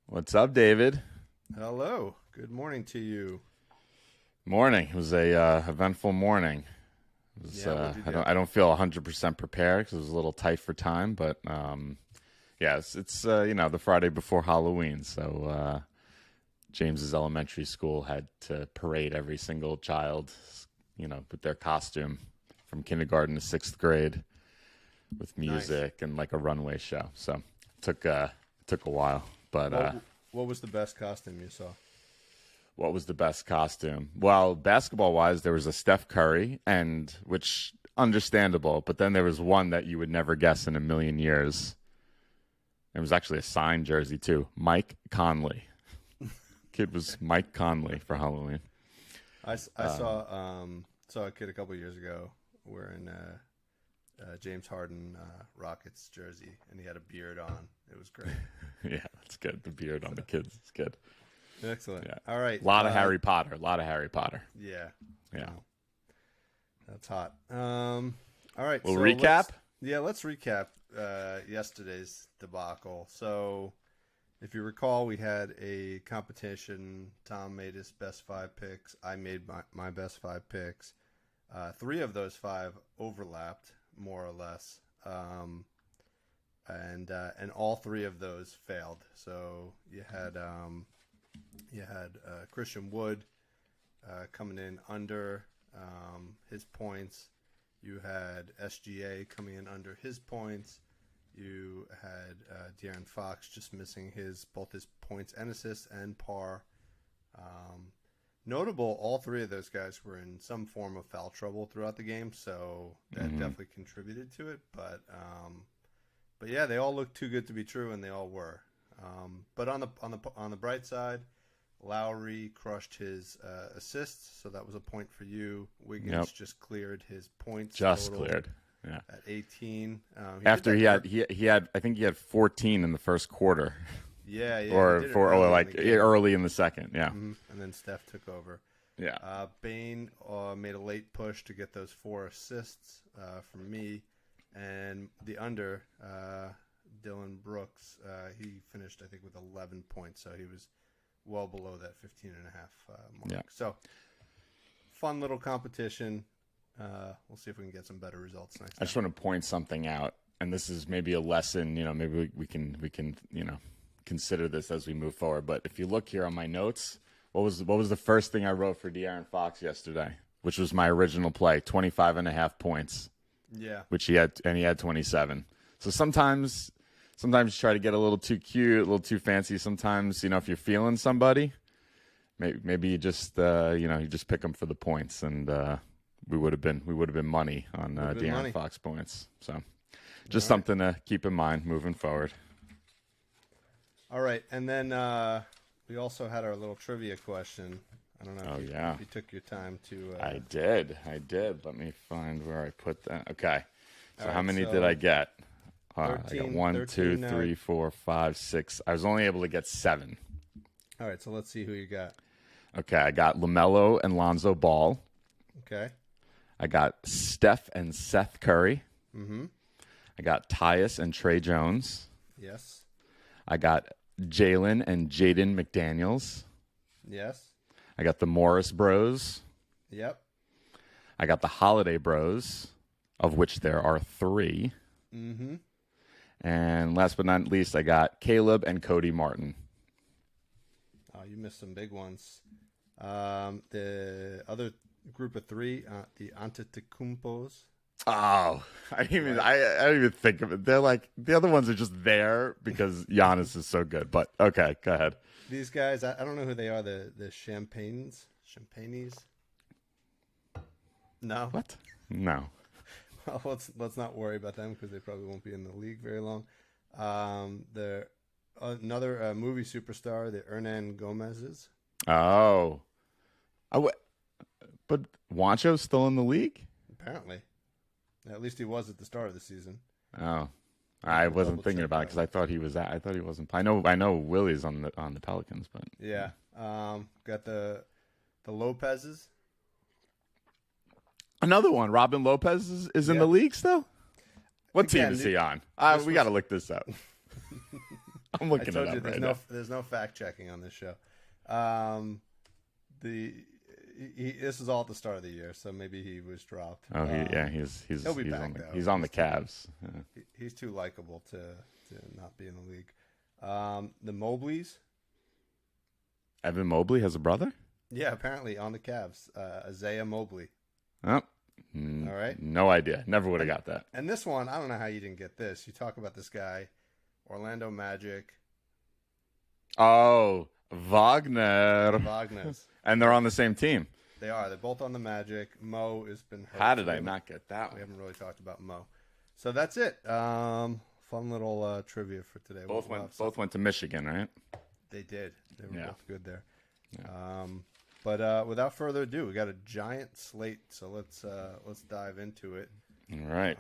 What's up, David? Hello. Good morning to you. Morning. It was a eventful morning. It was, What'd you do? I don't feel 100% prepared because it was a little tight for time, but yeah, it's the Friday before Halloween, so James's elementary school had to parade every single child, with their costume from kindergarten to sixth grade with Nice. music and like a runway show. So took a while, but What was the best costume you saw? what was the best costume? Well, basketball wise, there was a Steph Curry, and which understandable, but then there was one that you would never guess in a million years. It was actually a signed jersey too. Mike Conley. Kid was Mike Conley for Halloween. I saw a kid a couple years ago wearing James Harden Rockets jersey, and he had a beard on. It was great. Yeah, that's good. The beard on the kids is good. Excellent. Yeah. All right. A lot of Harry Potter. A lot of Harry Potter. Yeah. Yeah. That's hot. All right. We'll so recap. let's recap yesterday's debacle. So, if you recall, we had a competition. Tom made his best five picks. I made my best five picks. Three of those five overlapped, more or less, and all three of those failed. So you had Christian Wood coming in under his points. You had SGA coming in under his points. You had De'Aaron Fox just missing both his points and assists and par. Notable, all three of those guys were in some form of foul trouble throughout the game, so that definitely contributed to it. But yeah, they all looked too good to be true, and they all were. But on the bright side, Lowry crushed his assists, so that was a point for you. Wiggins just cleared his points. Just total cleared. Yeah. At 18. After he had, I think he had 14 in the first quarter. Yeah. Early in the second. Yeah. Mm-hmm. And then Steph took over. Yeah. Bain made a late push to get those 4 assists from me, and the under Dylan Brooks. He finished, I think, with 11 points, so he was well below that 15 and a half mark. Yeah. So fun little competition. We'll see if we can get some better results next time. I just want to point something out, and this is maybe a lesson. Maybe we can consider this as we move forward. But if you look here on my notes, what was the first thing I wrote for De'Aaron Fox yesterday, which was my original play, 25 and a half points. Yeah. Which he had 27. So sometimes you try to get a little too cute, a little too fancy. Sometimes, if you're feeling somebody, maybe you just you just pick them for the points, and we would have been money on De'Aaron Fox points. So just something to keep in mind moving forward. All right, and then we also had our little trivia question. I don't know if you took your time to... I did. Let me find where I put that. Okay. So how many so did I get? 13, I got 1, 2, 3, 4, 5, 6. I was only able to get 7. All right, so let's see who you got. Okay, I got LaMelo and Lonzo Ball. Okay. I got Steph and Seth Curry. Mm-hmm. I got Tyus and Trey Jones. Yes. I got Jalen and Jaden McDaniels. Yes. I got the Morris Bros. Yep. I got the Holiday Bros, of which there are 3. Mm-hmm. And last but not least, I got Caleb and Cody Martin. Oh, you missed some big ones. The other group of 3, the Antetokounmpos. Oh, I don't even think of it. They're like, the other ones are just there because Giannis is so good. But okay, go ahead. These guys, I don't know who they are. The Champagnes. No. What? No. Well, let's not worry about them because they probably won't be in the league very long. The another movie superstar, the Hernan Gomez's. Oh. But Wancho's still in the league? Apparently. At least he was at the start of the season. Oh. I wasn't thinking about it because I thought he was. I thought he wasn't. I know Willie's on the Pelicans, but yeah. Got the Lopez's. Another one. Robin Lopez is in the league still. What team is he on? We got to look this up. I'm I looking told it you up there's right no now. there's no fact checking on this show. This is all at the start of the year, so maybe he was dropped. Oh, he's He'll be he's back on the though. he's on the Cavs. Yeah. He's too likable to not be in the league. The Mobleys, Evan Mobley has a brother? yeah, apparently on the Cavs. Isaiah Mobley. Oh, All right. no idea. Never would have got that. And this one, I don't know how you didn't get this. You talk about this guy, Orlando Magic, Oh, Wagner. Wagner's. And they're on the same team. They are. They're both on the Magic. Mo has been hurt. How did I not get that We one? haven't really talked about Mo. So that's it. Fun little trivia for today. Both We'll went have some- both went to Michigan, right? They did. They were Yeah. both good there. But without further ado, we got a giant slate. So let's dive into it. All right.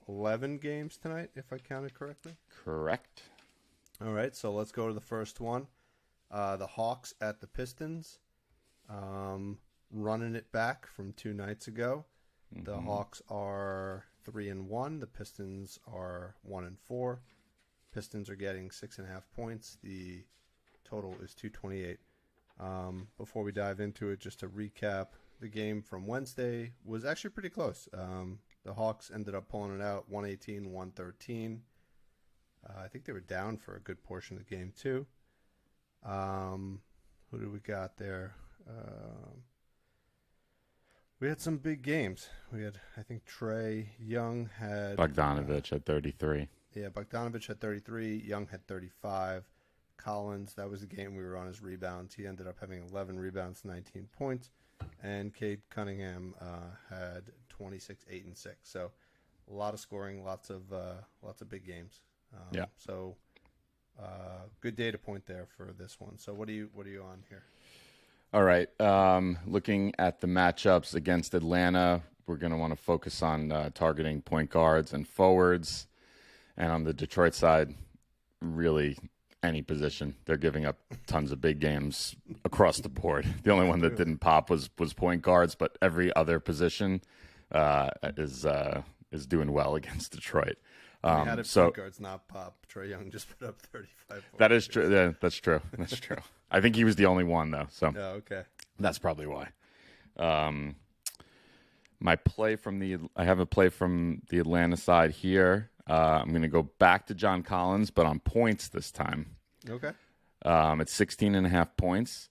11 games tonight, if I counted correctly. Correct. All right, so let's go to the first one. The Hawks at the Pistons, running it back from 2 nights ago. The Hawks are 3-1. The Pistons are 1-4. Pistons are getting 6.5 points. The total is 228. Before we dive into it, just to recap, the game from Wednesday was actually pretty close. The Hawks ended up pulling it out 118-113. I think they were down for a good portion of the game, too. Who do we got there? We had some big games. We had, I think, Trae Young had... Bogdanovich at 33. Yeah, Bogdanovich had 33. Young had 35. Collins, that was the game we were on his rebounds. He ended up having 11 rebounds, 19 points. And Cade Cunningham had 26, 8, and 6. So a lot of scoring, lots of big games. Yeah. So good data point there for this one. So what are you on here? All right. Looking at the matchups against Atlanta, we're going to want to focus on targeting point guards and forwards. And on the Detroit side, really any position. They're giving up tons of big games across the board. The only one that didn't pop was point guards, but every other position is doing well against Detroit. How did point guards not pop? Trae Young just put up 35 points. That is true. Yeah, that's true. That's true. I think he was the only one, though. So Oh, okay. that's probably why. My play I have a play from the Atlanta side here. I'm going to go back to John Collins, but on points this time. Okay. It's 16.5 points.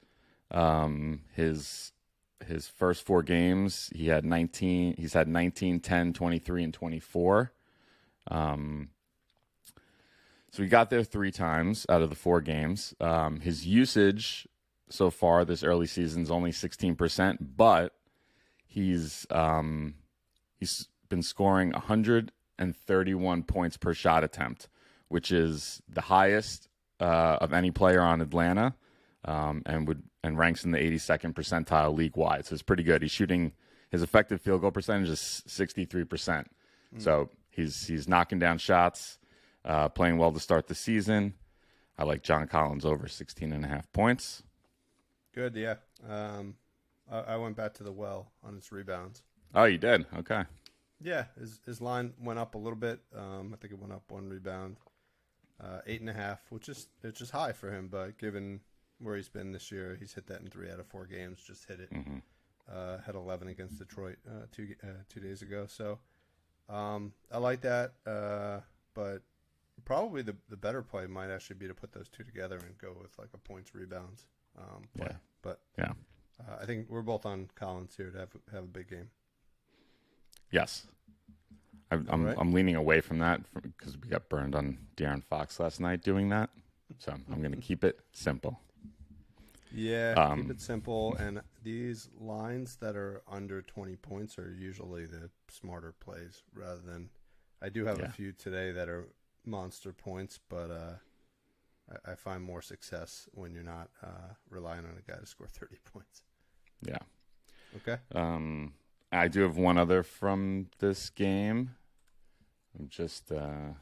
His first 4 games, he had 19. He's had 19, 10, 23, and 24. So he got there 3 times out of the 4 games. His usage so far this early season is only 16%, but he's been scoring 131 points per shot attempt, which is the highest of any player on Atlanta, and ranks in the 82nd percentile league wide. So it's pretty good. He's shooting, his effective field goal percentage is 63%. So he's knocking down shots, playing well to start the season. I like John Collins over 16.5 points. Good, yeah. I went back to the well on his rebounds. Oh, you did? Okay. Yeah, his line went up a little bit. I think it went up 1 rebound, 8.5, which is high for him. But given where he's been this year, he's hit that in 3 out of 4 games. Just hit it. Had 11 against Detroit 2 days ago. So I like that. But probably the better play might actually be to put those 2 together and go with like a points rebounds play. Yeah. But Yeah. I think we're both on Collins here to have a big game. Yes. I'm leaning away from that because we got burned on De'Aaron Fox last night doing that. So I'm going to keep it simple. Yeah, keep it simple. And these lines that are under 20 points are usually the smarter plays rather than – I do have a few today that are monster points, but I find more success when you're not relying on a guy to score 30 points. Yeah. Okay. I do have one other from this game. I'm just I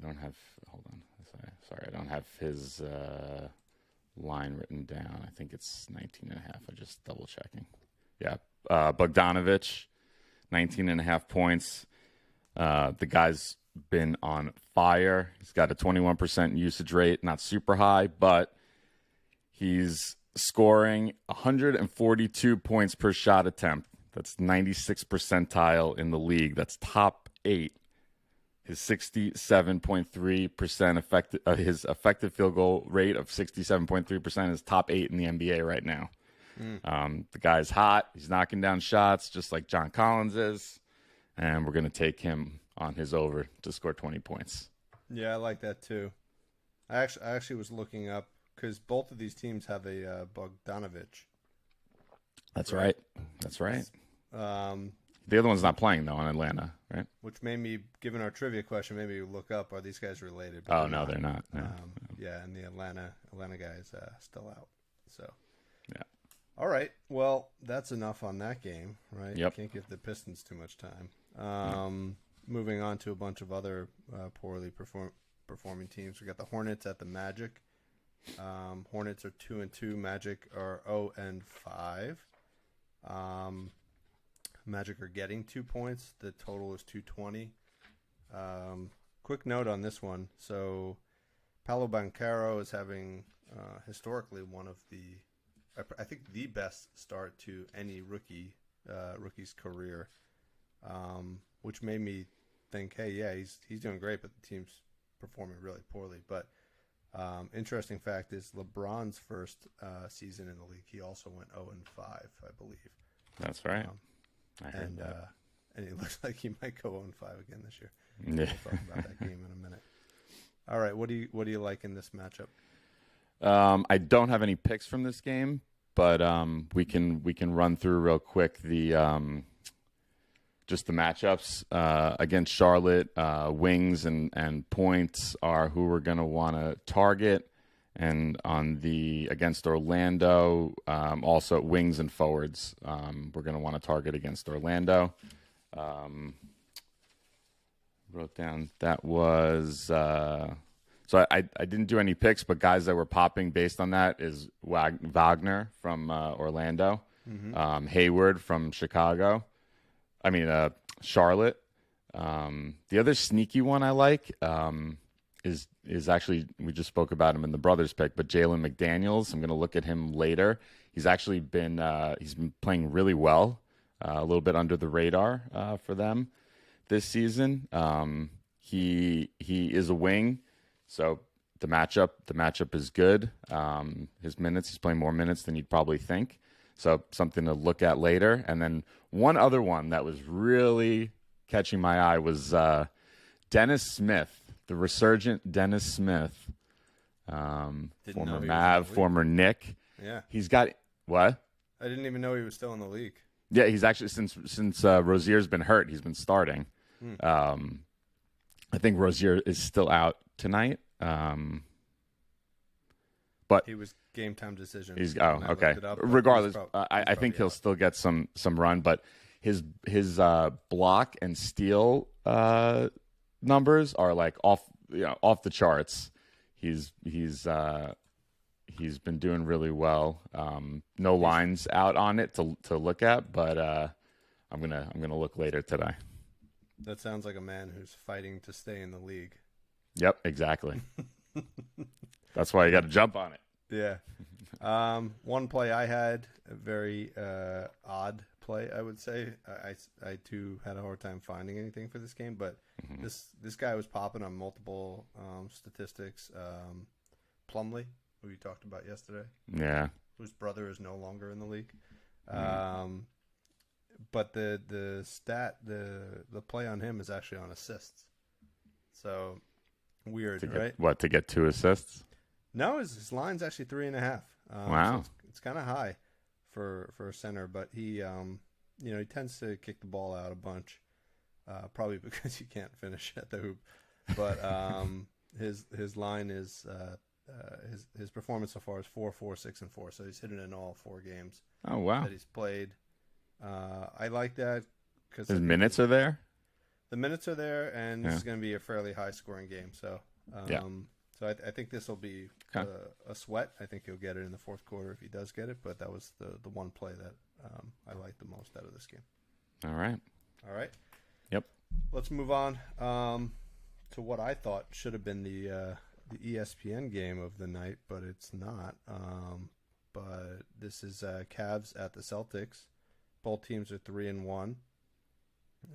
don't have – hold on. Sorry, I don't have his line written down. I think it's 19.5. I'm just double checking. Yeah. Bogdanovich, 19.5 points. The guy's been on fire. He's got a 21% usage rate, not super high, but he's scoring 142 points per shot attempt. That's 96th percentile in the league. That's top 8. His 67.3% his effective field goal rate of 67.3% is top 8 in the NBA right now. The guy's hot. He's knocking down shots just like John Collins is, and we're going to take him on his over to score 20 points. Yeah, I like that too. I actually was looking up because both of these teams have a Bogdanovich. That's right. That's right. Um, The other one's not playing, though, in Atlanta, right? which made me, given our trivia question, maybe look up, are these guys related? Oh, no, they're not. No. Yeah, and the Atlanta guy is still out. So, Yeah. all right. Well, that's enough on that game, right? Yep. Can't give the Pistons too much time. Moving on to a bunch of other poorly performing teams. We got the Hornets at the Magic. Hornets are 2-2. Magic are 0-5. Magic are getting 2 points. The total is 220. Quick note on this one. So, Paolo Banchero is having historically one of I think the best start to any rookie's career, which made me think, hey, yeah, he's doing great, but the team's performing really poorly. But interesting fact is LeBron's first season in the league, he also went 0-5, I believe. That's right. I heard And that. and it looks like he might go 0-5 again this year. Yeah. We'll talk about that game in a minute. All right, what do you like in this matchup? I don't have any picks from this game, but we can run through real quick just the matchups against Charlotte. Wings and points are who we're going to want to target, and against Orlando, also wings and forwards we're going to want to target against Orlando. Wrote down that was. So I didn't do any picks, but guys that were popping based on that is Wagner from Orlando, Hayward from Chicago. Charlotte. The other sneaky one I like is actually, we just spoke about him in the brothers pick, but Jalen McDaniels. I'm going to look at him later. He's actually been playing really well, a little bit under the radar for them this season. He is a wing. So the matchup is good. He's playing more minutes than you'd probably think. So something to look at later. And then one other one that was really catching my eye was Dennis Smith, the resurgent Dennis Smith, former Mav, former Knick. Yeah. He's got what? I didn't even know he was still in the league. Yeah, he's actually since Rozier's been hurt, he's been starting. I think Rozier is still out tonight. But he was game time decision. Okay. Regardless, I think he'll still get some run. But his block and steal numbers are like off the charts. He's been doing really well. No lines out on it to look at, but I'm gonna look later today. That sounds like a man who's fighting to stay in the league. Yep, exactly. That's why you got to jump on it. Yeah. One play I had, a very odd play, I would say. I too had a hard time finding anything for this game, but this guy was popping on multiple statistics. Plumlee, who we talked about yesterday. Yeah. Whose brother is no longer in the league. But the play on him is actually on assists. So weird, right? To get 2 assists? No, his line's actually 3.5. Wow, so it's kind of high for a center, but he he tends to kick the ball out a bunch, probably because he can't finish at the hoop. But his line is his performance so far is 4, 6, and 4. So he's hit it in all 4 games. Oh wow, that he's played. I like that because his minutes are there. The minutes are there, and this is going to be a fairly high-scoring game. So, so I think this will be a sweat. I think he'll get it in the fourth quarter if he does get it. But that was the one play that I liked the most out of this game. All right. All right. Yep. Let's move on. to what I thought should have been the ESPN game of the night, but it's not. But this is Cavs at the Celtics. Both teams are 3-1,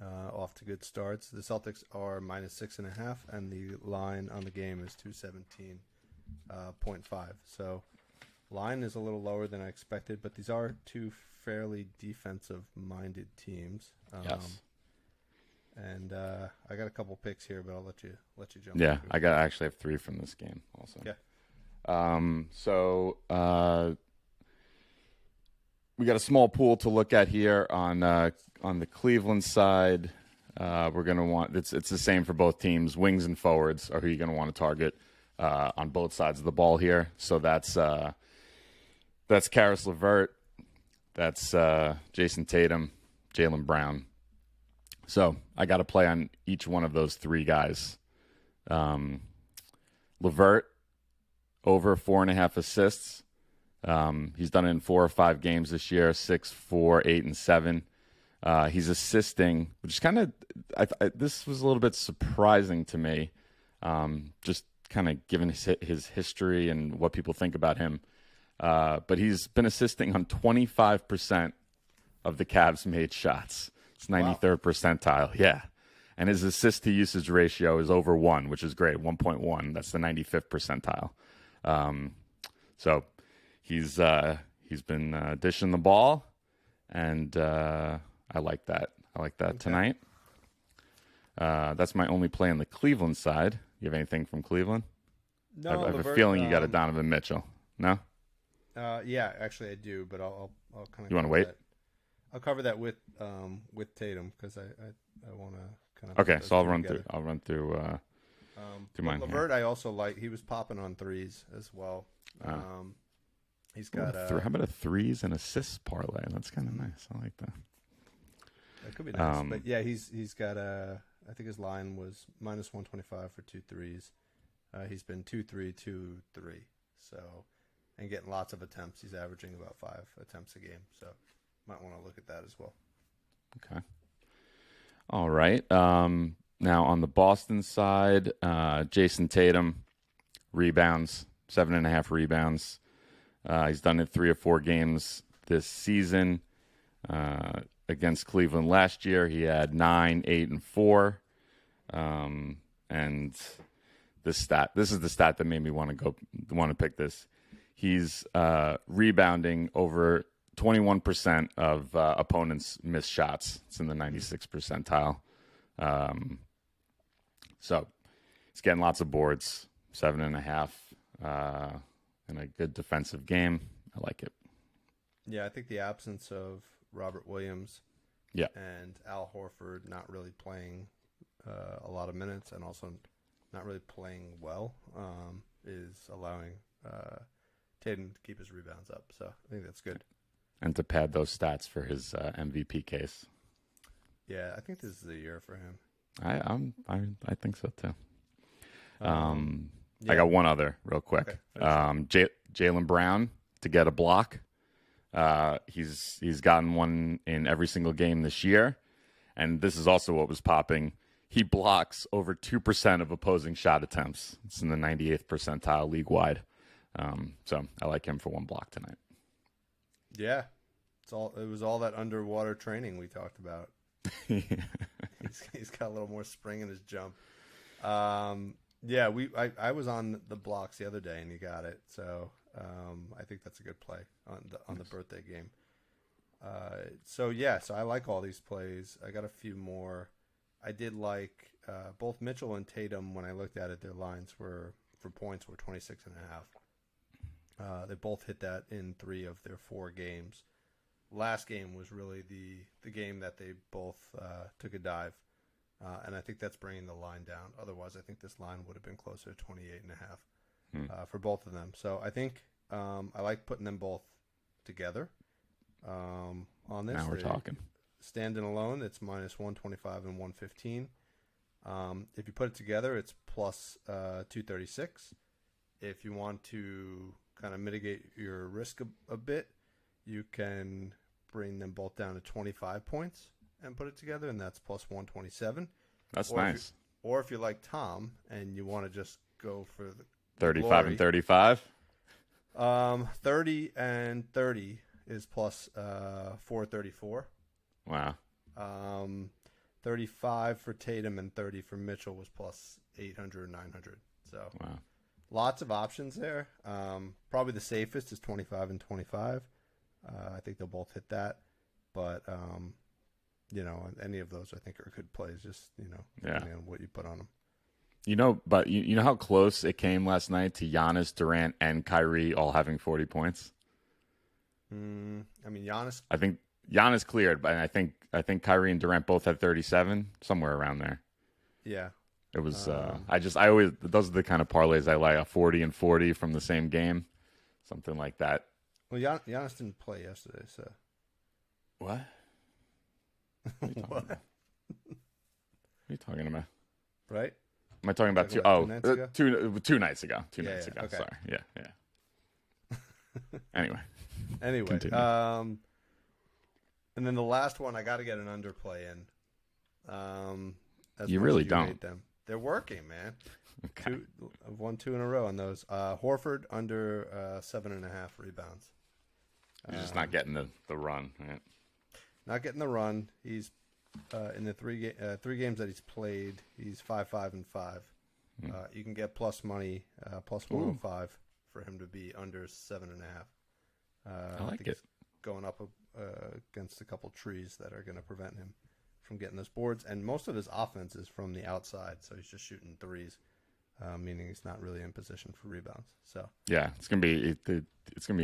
off to good starts. The Celtics are -6.5, and the line on the game is 217.5. So line is a little lower than I expected, but these are two fairly defensive-minded teams. Yes. And I got a couple picks here, but I'll let you jump. Yeah, I actually have 3 from this game also. Yeah. We got a small pool to look at here on the Cleveland side. We're gonna want it's the same for both teams. Wings and forwards are who you're gonna want to target on both sides of the ball here. So that's Karis LeVert, that's Jason Tatum, Jaylen Brown. So I got to play on each one of those 3 guys. LeVert, over 4.5 assists. He's done it in 4 or 5 games this year, 6, 4, 8, and 7. He's assisting, which is kind of this was a little bit surprising to me, just kind of given his history and what people think about him. But he's been assisting on 25% of the Cavs made shots. It's 93rd percentile, yeah. And his assist to usage ratio is over 1, which is great, 1.1. That's the 95th percentile. So he's been dishing the ball, and I like that. I like that tonight. That's my only play on the Cleveland side. You have anything from Cleveland? No, I have LeVert, a feeling you got a Donovan Mitchell. No? Yeah, actually I do, but I'll kind of. You want to wait? I'll cover that with Tatum because I want to kind of. Okay, so I'll run through mine. LeVert, I also like. He was popping on threes as well. He's got how about a threes and assists parlay? That's kind of nice. I like that. That could be nice, but yeah, he's got I think his line was -125 for 2 threes. He's been 2-3, 2-3. So, and getting lots of attempts. He's averaging about 5 attempts a game. So, might want to look at that as well. Okay. All right. Now on the Boston side, Jason Tatum, rebounds, 7.5 rebounds. He's done it 3 or 4 games this season. Against Cleveland last year, he had 9, 8, and 4. And this is the stat that made me want to pick this. He's rebounding over 21% of opponents' missed shots. It's in the 96th percentile. So he's getting lots of boards, 7.5, in a good defensive game. I like it. Yeah, I think the absence of Robert Williams and Al Horford not really playing a lot of minutes and also not really playing well is allowing Tatum to keep his rebounds up. So I think that's good. And to pad those stats for his MVP case. Yeah, I think this is the year for him. I think so too. I got one other real quick. Okay, Jaylen Brown to get a block. He's gotten one in every single game this year, and this is also what was popping. He blocks over 2% of opposing shot attempts. It's in the 98th percentile league wide. So I like him for 1 block tonight. Yeah, it was all that underwater training we talked about. He's got a little more spring in his jump. Yeah, I was on the blocks the other day and he got it. So I think that's a good play on the birthday game. So I like all these plays. I got a few more. I did like both Mitchell and Tatum. When I looked at it, their lines for points were 26.5. They both hit that in 3 of their 4 games. Last game was really the game that they both took a dive. And I think that's bringing the line down. Otherwise, I think this line would have been closer to 28.5 for both of them. So I think I like putting them both together on this. Now we're talking. Standing alone, it's -125 and 115. If you put it together, it's plus 236. If you want to kind of mitigate your risk a bit, you can bring them both down to 25 points and put it together, and that's plus 127. That's nice. Or if you like Tom and you want to just go for the 35 glory, and 35. 30 and 30 is plus 434. Wow. 35 for Tatum and 30 for Mitchell was plus 800, 900. So Wow. lots of options there. Probably the safest is 25 and 25. I think they'll both hit that. But, any of those I think are good plays, just, depending on what you put on them. But you know how close it came last night to Giannis, Durant, and Kyrie all having 40 points? Giannis. I think Giannis cleared, but I think Kyrie and Durant both had 37, somewhere around there. Yeah. It was I always, those are the kind of parlays I like, a 40 and 40 from the same game, something like that. Well, Giannis didn't play yesterday, so. What? What are you talking about? What are you talking about? Right? Am I talking about two nights ago? Two nights ago. Two Yeah, nights yeah, ago. okay. Sorry. Yeah. Anyway. Continue. And then the last one, I got to get an underplay in. You really don't. Made them. They're working, man. Okay. I've won 2 in a row on those. Horford under 7.5 rebounds. You're just not getting the run, right? Not getting the run. He's in the three games that he's played. He's 5-5 and 5. You can get plus money, plus 105 for him to be under 7.5. I like think it. He's going up against a couple trees that are going to prevent him from getting those boards. And most of his offense is from the outside, so he's just shooting threes, meaning he's not really in position for rebounds. So yeah, it's gonna be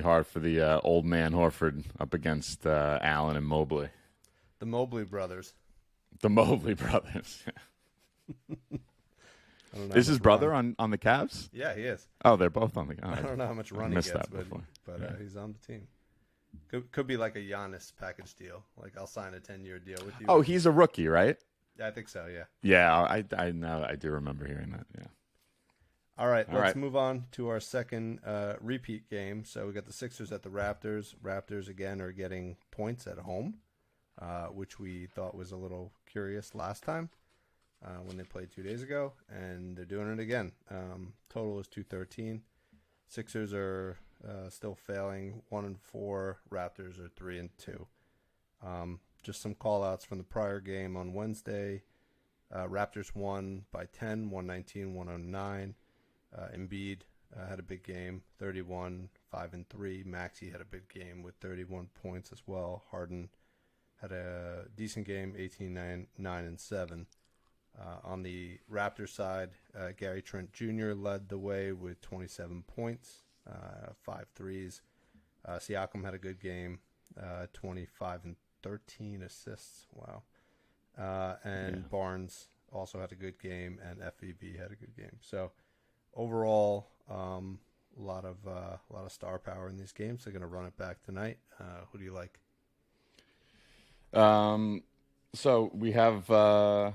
hard for the old man Horford up against Allen and Mobley. The Mobley brothers. The Mobley brothers. Is his brother on the Cavs? Yeah, he is. Oh, they're both on the. I don't know how much run he gets, that but yeah. He's on the team. Could be like a Giannis package deal. Like, I'll sign a 10-year deal with you. Oh, he's a rookie, right? Yeah, I think so. Yeah. Yeah, I know. I do remember hearing that. Yeah. All right, let's move on to our second repeat game. So we got the Sixers at the Raptors. Raptors again are getting points at home, which we thought was a little curious last time when they played 2 days ago, and they're doing it again. Total is 213. Sixers are still failing, 1-4. Raptors are 3-2. Just some call-outs from the prior game on Wednesday. Raptors won by 10, 119-109. Embiid had a big game, 31, 5-3. Maxey had a big game with 31 points as well. Harden had a decent game, 18, 9-7. On the Raptors side, Gary Trent Jr. led the way with 27 points, 5 threes. Siakam had a good game, 25 and 13 assists. Wow. Barnes also had a good game, and FEB had a good game. So overall, a lot of star power in these games. They're going to run it back tonight. Who do you like? So we have. I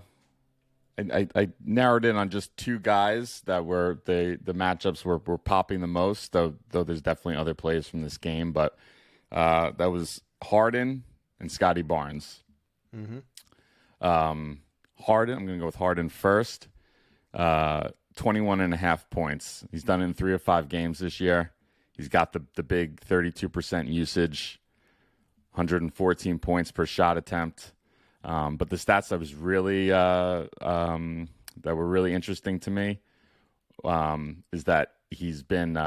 narrowed in on just 2 guys that were the matchups were popping the most. Though there's definitely other plays from this game, but that was Harden and Scotty Barnes. Mm-hmm. Harden, I'm going to go with Harden first. 21.5 points. He's done it in 3 or 5 games this year. He's got the big 32% usage, 114 points per shot attempt. But the stats that was really that were really interesting to me is that he's been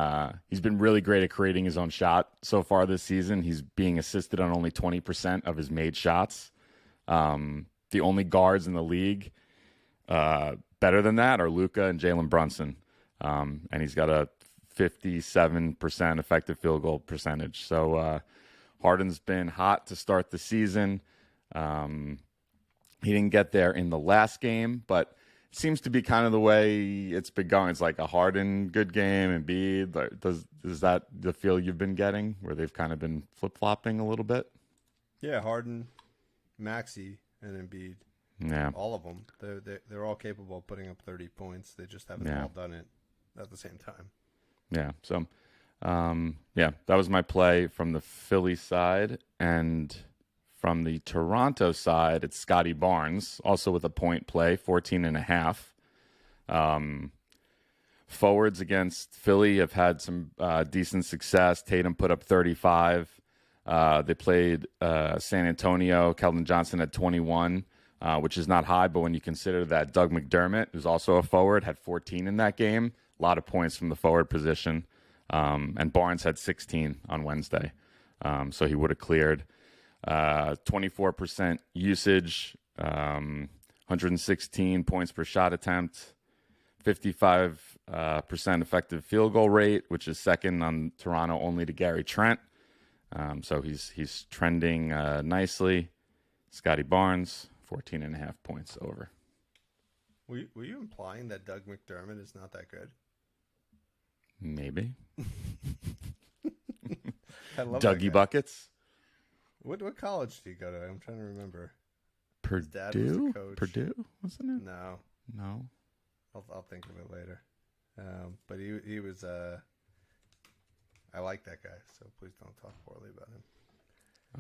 really great at creating his own shot so far this season. He's being assisted on only 20% of his made shots. The only guards in the league better than that are Luka and Jalen Brunson, and he's got a 57% effective field goal percentage. So Harden's been hot to start the season. He didn't get there in the last game, but it seems to be kind of the way it's been going. It's like a Harden good game and Embiid. Is that the feel you've been getting, where they've kind of been flip-flopping a little bit? Yeah, Harden, Maxey, and Embiid. Yeah, all of them. They're all capable of putting up 30 points. They just haven't all done it at the same time. Yeah. So, that was my play from the Philly side. And from the Toronto side, it's Scotty Barnes, also with a point play, 14.5. Forwards against Philly have had some decent success. Tatum put up 35. They played San Antonio. Keldon Johnson had 21, which is not high, but when you consider that Doug McDermott, who's also a forward, had 14 in that game, a lot of points from the forward position. And Barnes had 16 on Wednesday, so he would have cleared. 24% usage, 116 points per shot attempt, 55% effective field goal rate, which is second on Toronto only to Gary Trent. So he's trending nicely. Scotty Barnes, 14.5 points over. Were you implying that Doug McDermott is not that good? Maybe. I love Dougie Buckets. What college did he go to? I'm trying to remember. Purdue? His dad was the coach. Purdue, wasn't it? No. I'll think of it later. But he was I like that guy, so please don't talk poorly about him.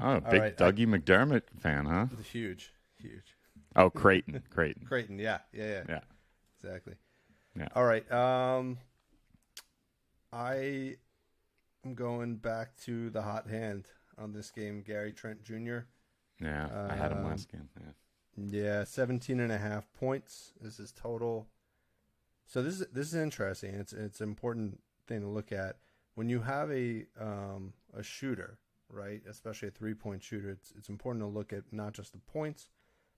Oh, big right, Dougie McDermott fan, huh? Huge. Oh, Creighton. Creighton, yeah. Exactly. Yeah. All right. I am going back to the hot hand on this game, Gary Trent Jr. Yeah, I had him last game. Yeah, 17.5 points is his total. So this is interesting. It's an important thing to look at when you have a shooter, right? Especially a 3-point shooter. It's important to look at not just the points,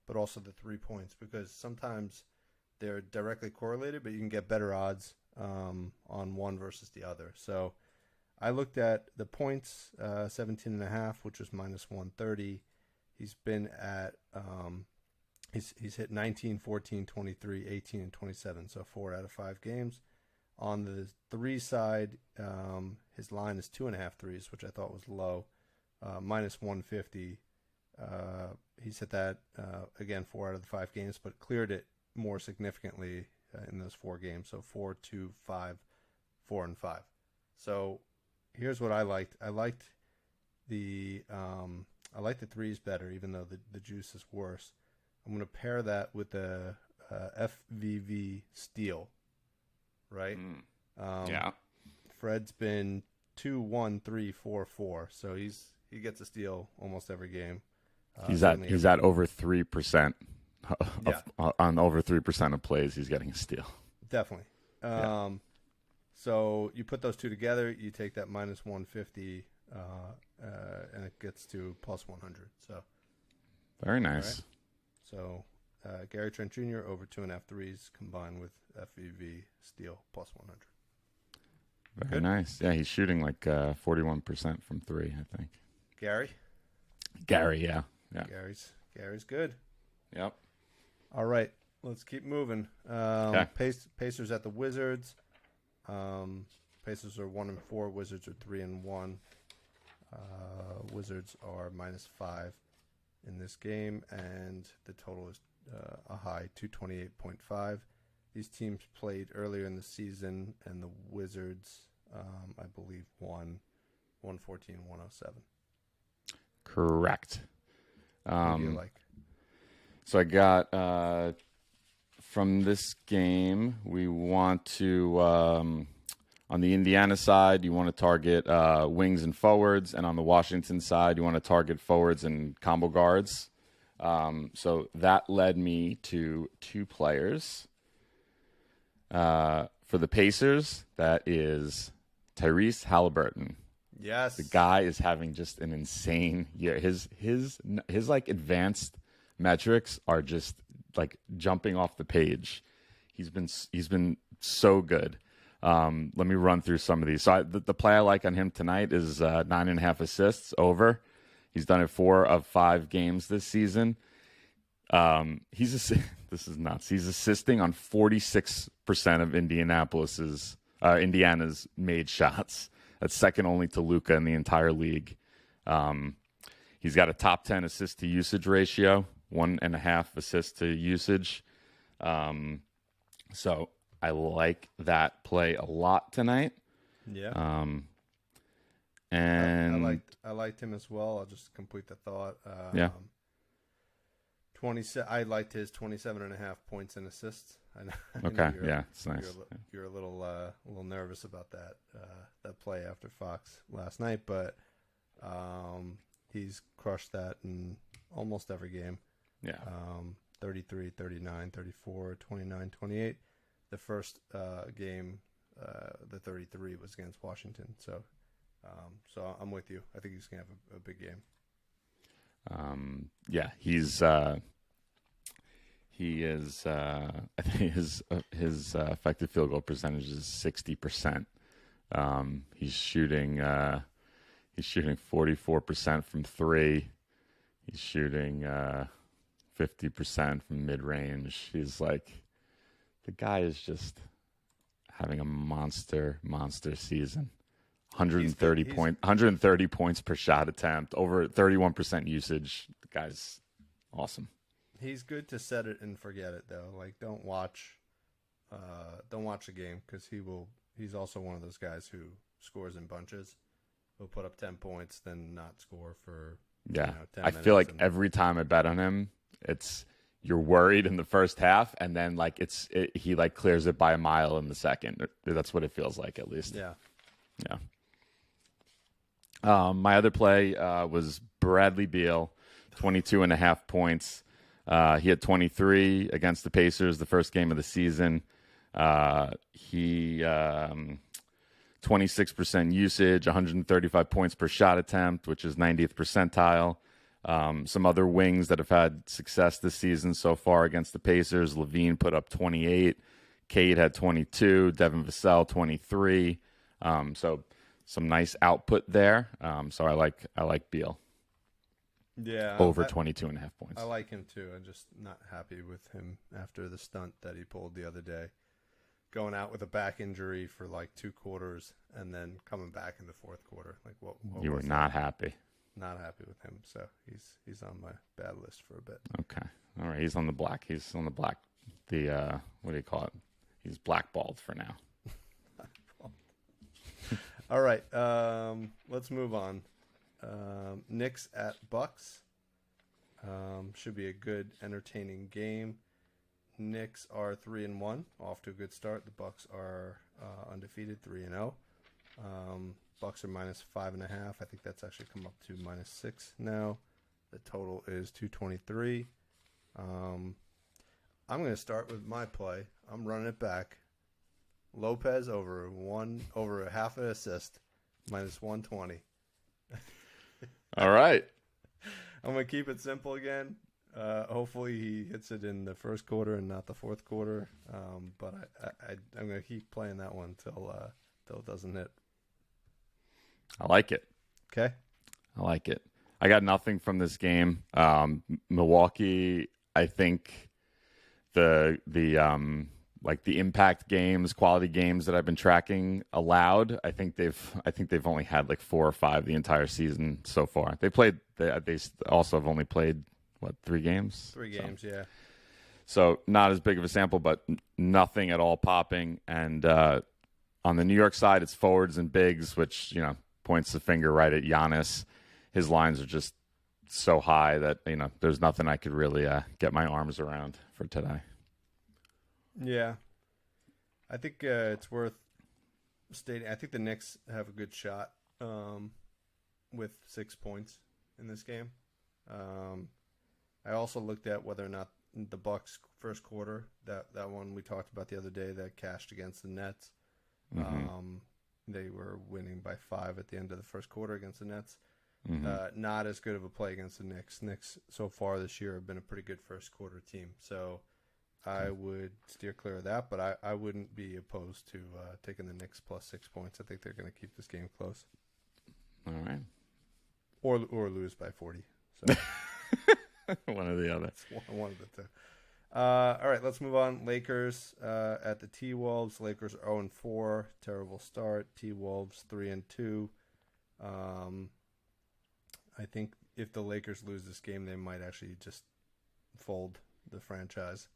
but also the 3 points, because sometimes they're directly correlated, but you can get better odds on one versus the other. So I looked at the points, 17.5, which was minus 130. He's been at he's hit 19, 14, 23, 18, and 27, so 4 out of 5 games. On the 3 side, his line is 2.5 threes, which I thought was low, minus 150. He's hit that again 4 out of the 5 games, but cleared it more significantly in those 4 games. So 4, 2, 5, 4, and 5. So here's what I liked. I liked the threes better, even though the juice is worse. I'm going to pair that with the FVV steal, right? Yeah. Fred's been 2, 1, 3, 4, 4, so he gets a steal almost every game. He's at over 3%. On over 3% of plays, he's getting a steal. Definitely. So you put those two together, you take that minus 150, and it gets to plus 100. So very nice. Right? So Gary Trent Jr. over 2.5 threes combined with FEV steal plus 100. Very Good. Nice. Yeah, he's shooting like 41% from 3, I think. Gary, yeah. Gary's good. Yep. All right, let's keep moving. Okay. Pacers at the Wizards. Pacers are 1-4. Wizards are 3-1. Wizards are -5 in this game, and the total is a high 228.5. These teams played earlier in the season, and the Wizards, I believe, won 114-107. Correct. What do you like? So I got from this game, we want to, on the Indiana side, you want to target wings and forwards. And on the Washington side, you want to target forwards and combo guards. So that led me to 2 players. For the Pacers, that is Tyrese Halliburton. Yes. The guy is having just an insane year. His like advanced metrics are just like jumping off the page. He's been so good. Let me run through some of these. So the play I like on him tonight is 9.5 assists over. He's done it 4 of 5 games this season. This is nuts. He's assisting on 46% of Indiana's made shots. That's second only to Luka in the entire league. He's got a top 10 assist to usage ratio, 1.5 assists to usage. So I like that play a lot tonight. Yeah. And I liked him as well. I'll just complete the thought. Yeah. I liked his 27.5 points and assists. I know Okay, you're, yeah, it's nice. you're a little nervous about that play after Fox last night, but he's crushed that in almost every game. Yeah. 33, 39, 34, 29, 28. The first game, the 33 was against Washington. So I'm with you. I think he's going to have a big game. Yeah, he is. I think his effective field goal percentage is 60%. He's shooting 44% from three. He's shooting 50% from mid range. He's like, the guy is just having a monster season. 130 points per shot attempt, over 31% usage. The guy's awesome. He's good to set it and forget it though. Like don't watch the game because he's also one of those guys who scores in bunches. He'll put up 10 points, then not score for 10 I feel like every time I bet on him, you're worried in the first half, and then like he like clears it by a mile in the second. That's what it feels like, at least. Yeah. My other play was Bradley Beal, 22.5 points. He had 23 against the Pacers, the first game of the season. He 26% usage, 135 points per shot attempt, which is 90th percentile. Some other wings that have had success this season so far against the Pacers. Levine put up 28. Cade had 22. Devin Vassell 23. So some nice output there. So I like Beal. Yeah. Over 22.5 points. I like him too. I'm just not happy with him after the stunt that he pulled the other day. Going out with a back injury for like 2 quarters and then coming back in the fourth quarter. Like what you were not happy. Not happy with him. So he's on my bad list for a bit. Okay. All right. He's on the black. The what do you call it? He's blackballed for now. All right. Let's move on. Knicks at Bucks. Should be a good, entertaining game. Knicks are 3-1, off to a good start. The Bucks are undefeated, 3-0. Bucks are -5.5. I think that's actually come up to -6 now. The total is 223. I'm going to start with my play. I'm running it back. Lopez over a half an assist, -120. All right. I'm going to keep it simple again. Hopefully he hits it in the first quarter and not the fourth quarter. But I'm going to keep playing that one till it doesn't hit. I like it. Okay. I like it. I got nothing from this game. Milwaukee, I think the impact games, quality games that I've been tracking allowed, I think they've only had like 4 or 5 the entire season so far. They also have only played 3 games? 3 games, yeah. So not as big of a sample, but nothing at all popping. And on the New York side, it's forwards and bigs, which points the finger right at Giannis. His lines are just so high that there's nothing I could really get my arms around for today. Yeah, I think it's worth stating. I think the Knicks have a good shot with 6 points in this game. I also looked at whether or not the Bucks first quarter, that one we talked about the other day that cashed against the Nets. Mm-hmm. They were winning by 5 at the end of the first quarter against the Nets. Mm-hmm. Not as good of a play against the Knicks. Knicks so far this year have been a pretty good first quarter team. So I would steer clear of that, but I wouldn't be opposed to taking the Knicks plus 6 points. I think they're going to keep this game close. All right. Or lose by 40. So. One or the other. One of the two. All right, let's move on. Lakers at the T-Wolves. Lakers are 0-4. Terrible start. T-Wolves 3-2. I think if the Lakers lose this game, they might actually just fold the franchise.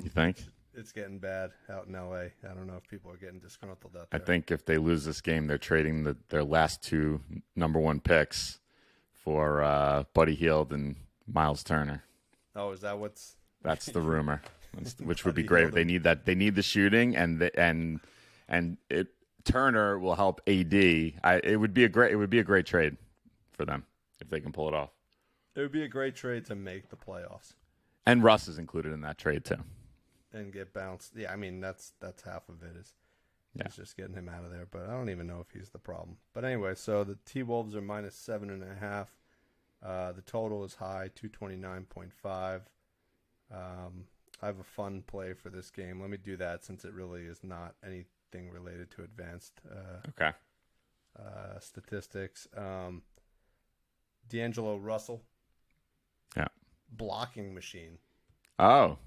You think? It's getting bad out in L.A. I don't know if people are getting disgruntled out there. I think if they lose this game, they're trading their last 2 number 1 picks for Buddy Hield and Miles Turner. Oh, is that what's... That's the rumor. which would be Buddy great. Hield They need that. They need the shooting, Turner will help AD. It would be a great trade for them if they can pull it off. It would be a great trade to make the playoffs. And Russ is included in that trade too. And get bounced. Yeah, I mean that's half of it is just getting him out of there. But I don't even know if he's the problem. But anyway, so the T-Wolves are -7.5. The total is high, 229.5. I have a fun play for this game. Let me do that since it really is not anything related to advanced statistics. D'Angelo Russell. Yeah. Blocking machine. Oh.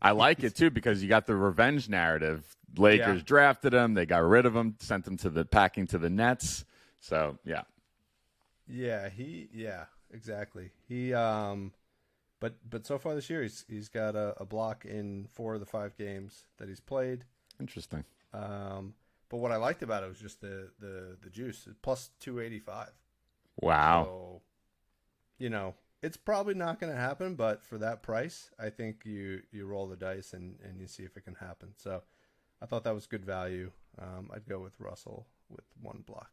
I like it too because you got the revenge narrative. Lakers drafted him, they got rid of him, sent him packing to the Nets. So yeah. Yeah, exactly. He but so far this year he's got a block in 4 of the 5 games that he's played. Interesting. But what I liked about it was just the juice, plus 285. Wow. So, it's probably not going to happen, but for that price, I think you roll the dice and you see if it can happen. So I thought that was good value. I'd go with Russell with 1 block.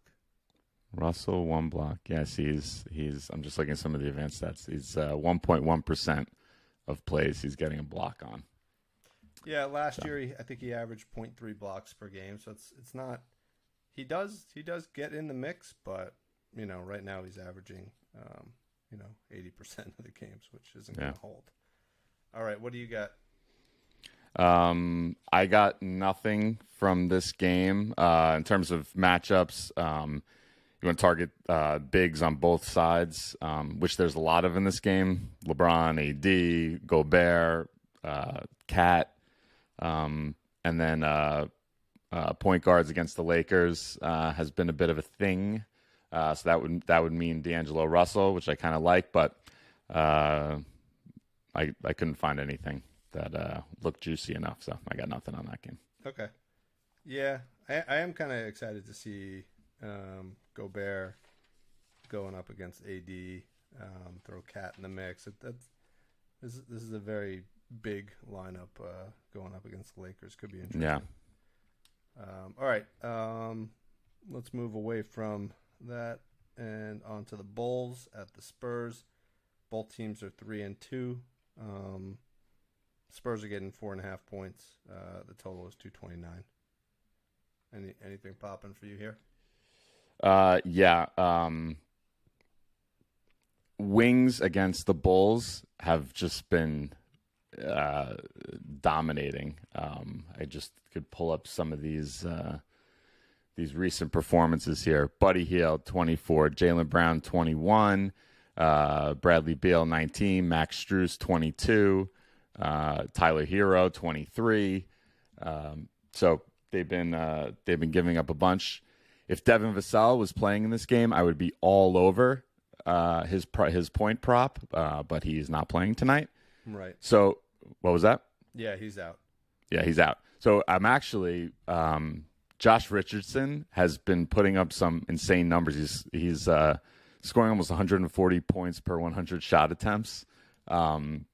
Russell, 1 block. Yes, he's. I'm just looking at some of the advanced stats. He's 1.1% of plays he's getting a block on. Yeah, last year I think he averaged 0.3 blocks per game. So it's not. He does get in the mix, but right now he's averaging 80% of the games, which isn't going to hold. All right, what do you got? I got nothing from this game in terms of matchups. You want to target bigs on both sides, which there's a lot of in this game. LeBron, AD, Gobert, Cat, and then point guards against the Lakers has been a bit of a thing. So that would mean D'Angelo Russell, which I kind of like, but I couldn't find anything that looked juicy enough, so I got nothing on that game. Okay. Yeah, I am kind of excited to see Gobert going up against AD, throw Cat in the mix. This is a very big lineup going up against the Lakers. Could be interesting. Yeah. All right. Let's move away from that and on to the Bulls at the Spurs. Both teams are 3-2. Spurs are getting 4.5 points. The total is 229. Anything popping for you here? Yeah. Wings against the Bulls have just been dominating. I just could pull up some of these recent performances here. Buddy Hield, 24. Jaylen Brown, 21. Bradley Beal, 19. Max Strus, 22. Tyler Hero, 23. So they've been giving up a bunch. If Devin Vassell was playing in this game, I would be all over his point prop, but he's not playing tonight. Right. So what was that? Yeah, he's out. Yeah, he's out. So I'm actually Josh Richardson has been putting up some insane numbers. He's scoring almost 140 points per 100 shot attempts, and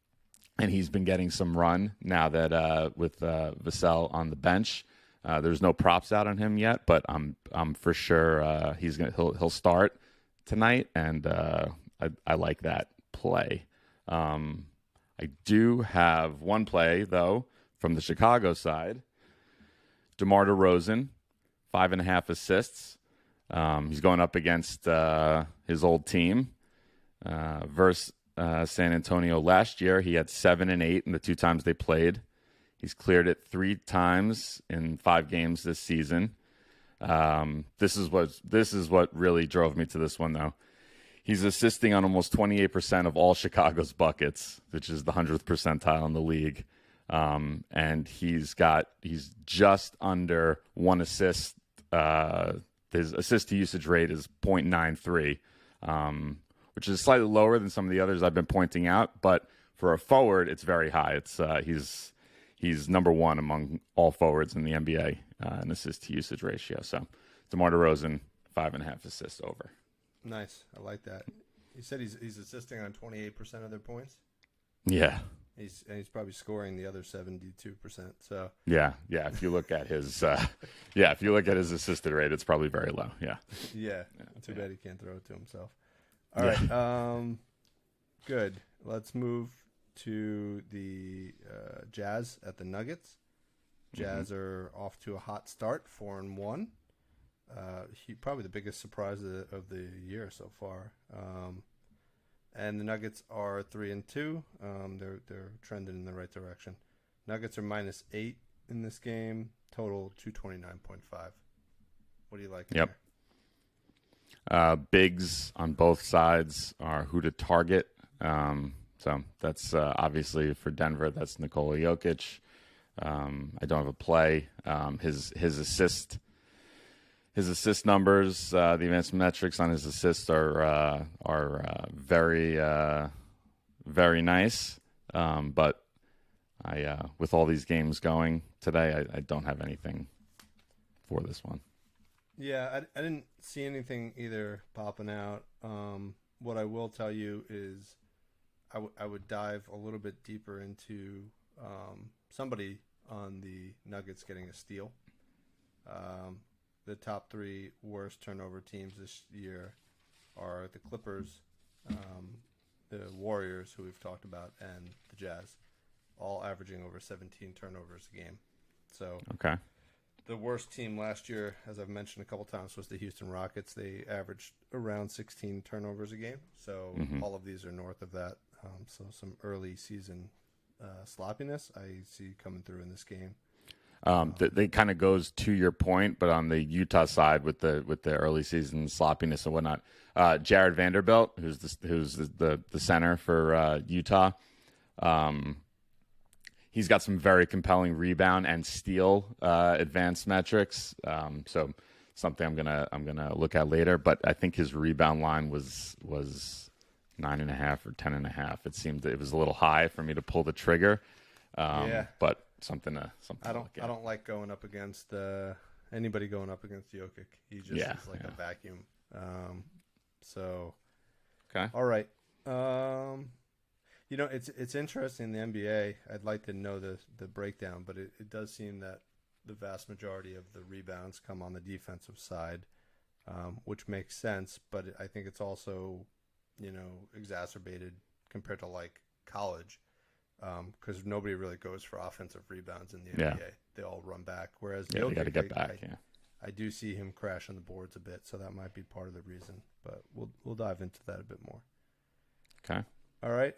he's been getting some run now that with Vassell on the bench. There's no props out on him yet, but I'm for sure he'll start tonight, and I like that play. I do have one play though from the Chicago side. DeMar DeRozan, 5.5 assists. He's going up against his old team versus San Antonio last year. He had 7 and 8 in the 2 times they played. He's cleared it 3 times in 5 games this season. This is what really drove me to this one, though. He's assisting on almost 28% of all Chicago's buckets, which is the 100th percentile in the league. And he's just under 1 assist. His assist to usage rate is 0.93, which is slightly lower than some of the others I've been pointing out. But for a forward, it's very high. It's he's number 1 among all forwards in the NBA in assist to usage ratio. So DeMar DeRozan, 5.5 assists over. Nice. I like that. You said he's assisting on 28% of their points? Yeah. He's probably scoring the other 72%. So Yeah. If you look at his if you look at his assisted rate, it's probably very low. Yeah. yeah. Too bad he can't throw it to himself. All right. Good. Let's move to the Jazz at the Nuggets. Jazz are off to a hot start, 4-1. Probably the biggest surprise of the year so far. And the Nuggets are 3-2. They're trending in the right direction. Nuggets are -8 in this game. Total 229.5. What do you like? Yep. Bigs on both sides are who to target. So that's obviously for Denver. That's Nikola Jokic. I don't have a play. His assist numbers, the advanced metrics on his assists are very very nice. But I with all these games going today, I don't have anything for this one. Yeah, I didn't see anything either popping out. What I will tell you is I would dive a little bit deeper into somebody on the Nuggets getting a steal. The top 3 worst turnover teams this year are the Clippers, the Warriors, who we've talked about, and the Jazz, all averaging over 17 turnovers a game. So Okay. the worst team last year, as I've mentioned a couple times, was the Houston Rockets. They averaged around 16 turnovers a game. So all of these are north of that. So some early season sloppiness I see coming through in this game. They kind of goes to your point, but on the Utah side with the early season sloppiness and whatnot, Jared Vanderbilt, who's the center for Utah, he's got some very compelling rebound and steal advanced metrics. So something I'm gonna look at later. But I think his rebound line was 9.5 or 10.5. It seemed it was a little high for me to pull the trigger. But something to look at. I don't like going up against anybody going up against Jokic. He just is like a vacuum. So Okay. All right. It's interesting in the NBA. I'd like to know the breakdown, but it does seem that the vast majority of the rebounds come on the defensive side, which makes sense. But I think it's also, exacerbated compared to like college, because nobody really goes for offensive rebounds in the NBA. They all run back. Whereas they got to get back. I do see him crash on the boards a bit, so that might be part of the reason. But we'll dive into that a bit more. Okay. All right.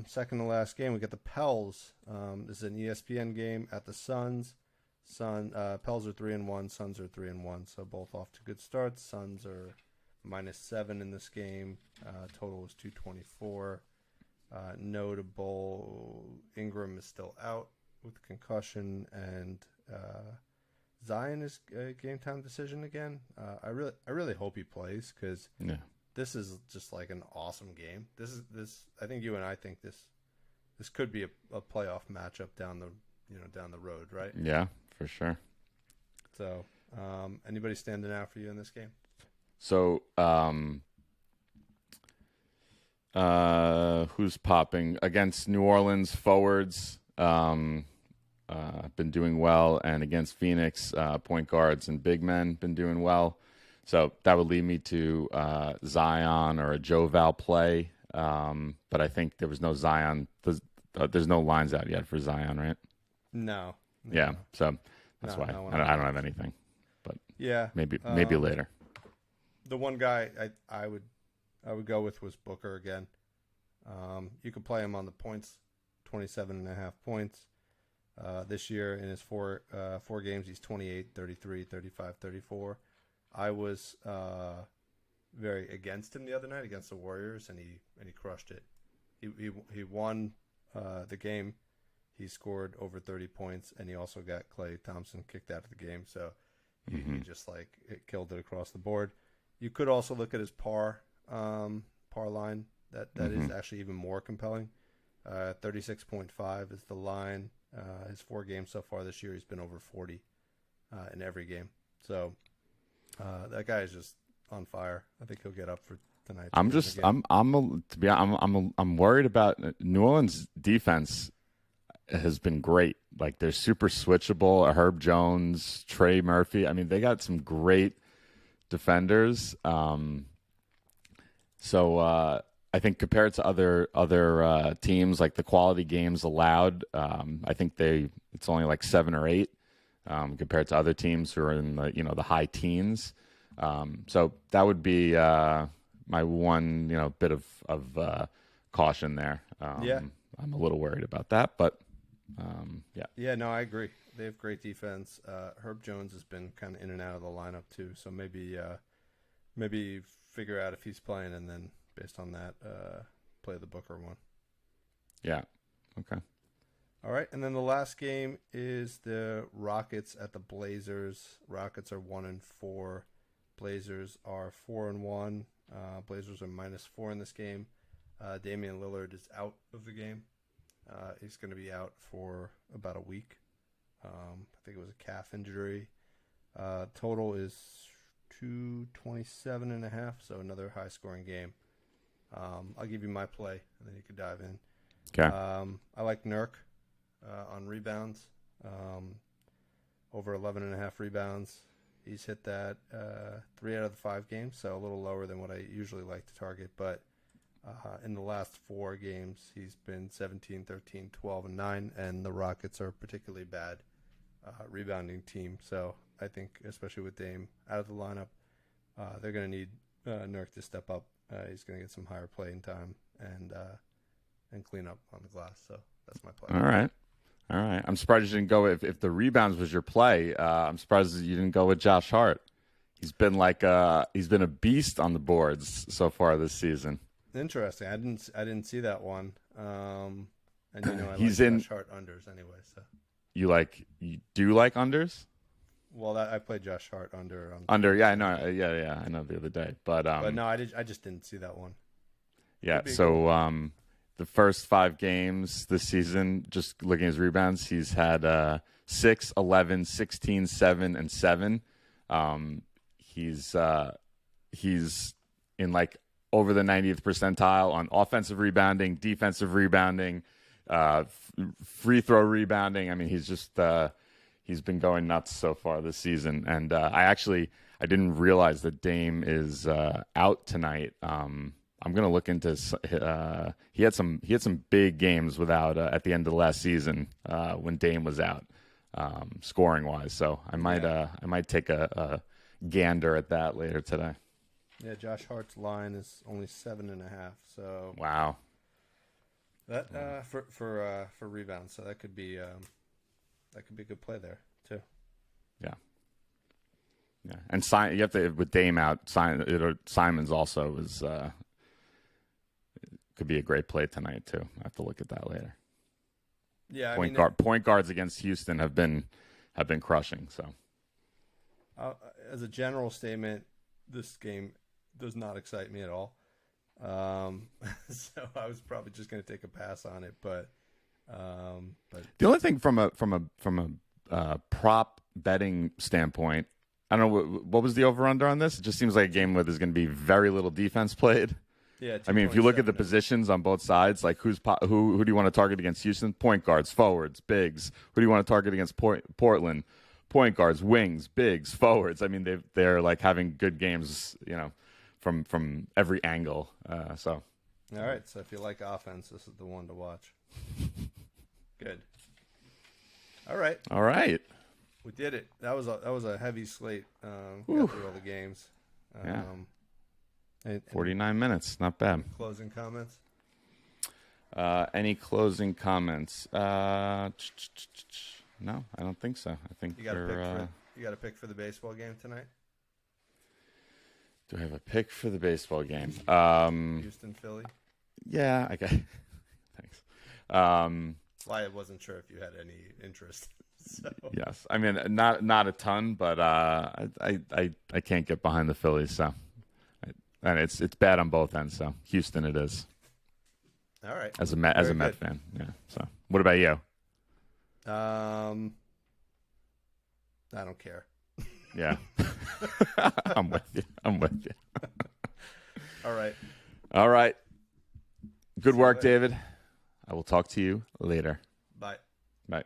Second to last game, we got the Pels. This is an ESPN game at the Suns. Pels are 3-1. Suns are 3-1. So both off to good starts. Suns are -7 in this game. Total is 224. Notable, Ingram is still out with concussion, and Zion is a game time decision again. I really hope he plays, because this is just like an awesome game. I think you and I think this could be a playoff matchup down the road, right? Yeah, for sure. So, anybody standing out for you in this game? So, who's popping against New Orleans forwards? Been doing well, and against Phoenix, point guards and big men been doing well. So that would lead me to Zion or a Joval play. But I think there was no Zion. There's no lines out yet for Zion, right? No. Yeah, so that's why I don't have anything. But maybe later. The one guy I would go with was Booker again. You could play him on the points, 27.5 points. This year in his four games, he's 28, 33, 35, 34. I was very against him the other night against the Warriors, and he crushed it. He won the game. He scored over 30 points, and he also got Klay Thompson kicked out of the game. So he just killed it across the board. You could also look at his par line. That is actually even more compelling. 36.5 is the line. His 4 games so far this year, he's been over 40 in every game. So that guy is just on fire. I think he'll get up tonight. I'm worried about New Orleans defense has been great. Like they're super switchable. Herb Jones, Trey Murphy. I mean, they got some great defenders. So I think compared to other teams, like the quality games allowed, I think it's only like 7 or 8 compared to other teams who are in the high teens. So that would be my one bit of caution there. Yeah, I'm a little worried about that, but yeah. Yeah, no, I agree. They have great defense. Herb Jones has been kind of in and out of the lineup too, so maybe figure out if he's playing, and then based on that, play the Booker one. Yeah. Okay. All right, and then the last game is the Rockets at the Blazers. Rockets are 1-4. Blazers are 4-1. Blazers are -4 in this game. Damian Lillard is out of the game. He's going to be out for about a week. I think it was a calf injury. Total is 227.5, so another high-scoring game. I'll give you my play, and then you can dive in. Okay. I like Nurk on rebounds, over 11.5 rebounds. He's hit that 3 out of the 5 games, so a little lower than what I usually like to target, but in the last 4 games, he's been 17, 13, 12, and 9, and the Rockets are a particularly bad rebounding team. So I think, especially with Dame out of the lineup, they're going to need Nurk to step up. He's going to get some higher playing time and clean up on the glass. So that's my play. All right. I'm surprised you didn't go if the rebounds was your play. I'm surprised you didn't go with Josh Hart. He's been a beast on the boards so far this season. Interesting. I didn't see that one. And I He's like in Josh Hart unders anyway. So you do like unders? well, I played Josh Hart under. Under, yeah, I know, yeah, I know the other day, but no, I just didn't see that one. Yeah, so the first 5 games this season, just looking at his rebounds, he's had 6, 11, 16, 7, and 7. He's in like over the 90th percentile on offensive rebounding, defensive rebounding, free throw rebounding. I mean, he's been going nuts so far this season. And I didn't realize that Dame is out tonight. I'm gonna look into. He had some big games without at the end of the last season when Dame was out, scoring wise. So I might take a gander at that later today. Yeah, Josh Hart's line is only 7.5. So wow, that for rebounds. So that could be a good play there too. Yeah, and you have to with Dame out. Simons also is. Could be a great play tonight too. I have to look at that later. Yeah, point guards against Houston have been crushing. So, as a general statement, this game does not excite me at all. So I was probably just going to take a pass on it. But the only thing from a prop betting standpoint, I don't know what was the over under on this. It just seems like a game where there's going to be very little defense played. Yeah, I mean, if you look at the positions on both sides, like who do you want to target against Houston? Point guards, forwards, bigs. Who do you want to target against Portland? Point guards, wings, bigs, forwards. I mean, they're like having good games, from every angle. So, all right. So if you like offense, this is the one to watch. Good. All right. We did it. That was a heavy slate. Got through all the games. Yeah. And 49 minutes, not bad. Closing comments? Any closing comments? No, I don't think so. I think you got a pick for the baseball game tonight? Do I have a pick for the baseball game? Houston, Philly? Yeah, I got thanks. I wasn't sure if you had any interest. So. Yes. I mean, not a ton, but I can't get behind the Phillies, so. And it's bad on both ends, so Houston it is. All right. As a Met fan, yeah. So, what about you? I don't care. Yeah, I'm with you. All right. All right. Good See you work, later. David. I will talk to you later. Bye. Bye.